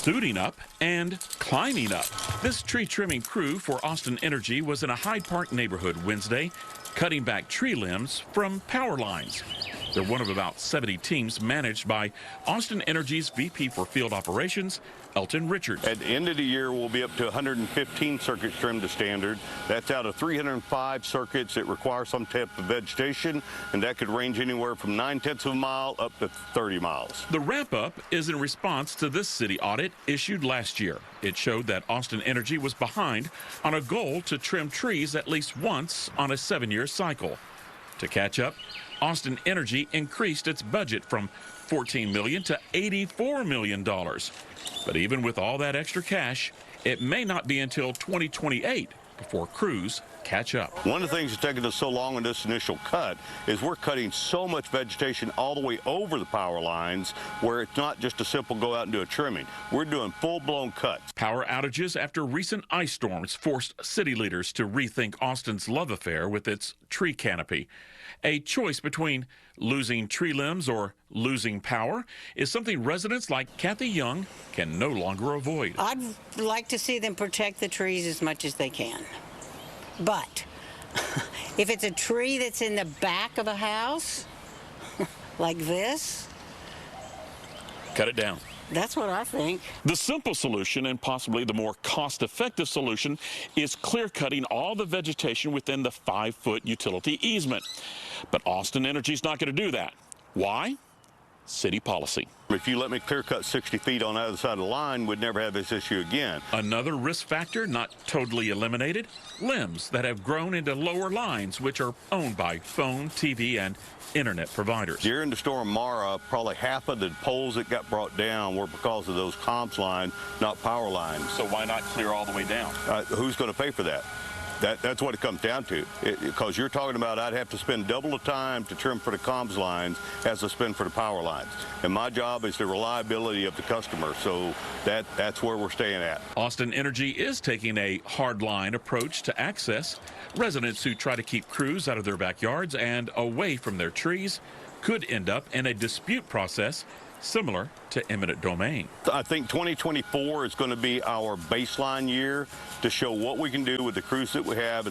suiting up and climbing up. This tree trimming crew for Austin Energy was in a Hyde Park neighborhood Wednesday, cutting back tree limbs from power lines. They're one of about 70 teams managed by Austin Energy's VP for Field Operations, Elton Richards. At the end of the year, we'll be up to 115 circuits trimmed to standard. That's out of 305 circuits that require some type of vegetation, and that could range anywhere from 9/10 of a mile up to 30 miles. The wrap-up is in response to this city audit issued last year. It showed that Austin Energy was behind on a goal to trim trees at least once on a 7-year cycle. To catch up, Austin Energy increased its budget from $14 million to $84 million. But even with all that extra cash, it may not be until 2028 before crews catch up. One of the things that's taken us so long in this initial cut is we're cutting so much vegetation all the way over the power lines where it's not just a simple go out and do a trimming. We're doing full-blown cuts. Power outages after recent ice storms forced city leaders to rethink Austin's love affair with its tree canopy. A choice between losing tree limbs or losing power is something residents like Kathy Young can no longer avoid. I'd like to see them protect the trees as much as they can. But if it's a tree that's in the back of a house, like this, cut it down. That's what I think. The simple solution, and possibly the more cost-effective solution, is clear-cutting all the vegetation within the 5-foot utility easement. But Austin Energy's not going to do that. Why? City policy. If you let me clear cut 60 feet on the other side of the line, we'd never have this issue again. Another risk factor not totally eliminated, limbs that have grown into lower lines, which are owned by phone, TV, and internet providers. During the storm Mara, probably half of the poles that got brought down were because of those comms lines, not power lines. So why not clear all the way down? Who's going to pay for that? That's what it comes down to. Because you're talking about I'd have to spend double the time to trim for the comms lines as to spend for the power lines. And my job is the reliability of the customer, so that's where we're staying at. Austin Energy is taking a hardline approach to access. Residents who try to keep crews out of their backyards and away from their trees could end up in a dispute process similar to eminent domain. I think 2024 is going to be our baseline year to show what we can do with the crews that we have.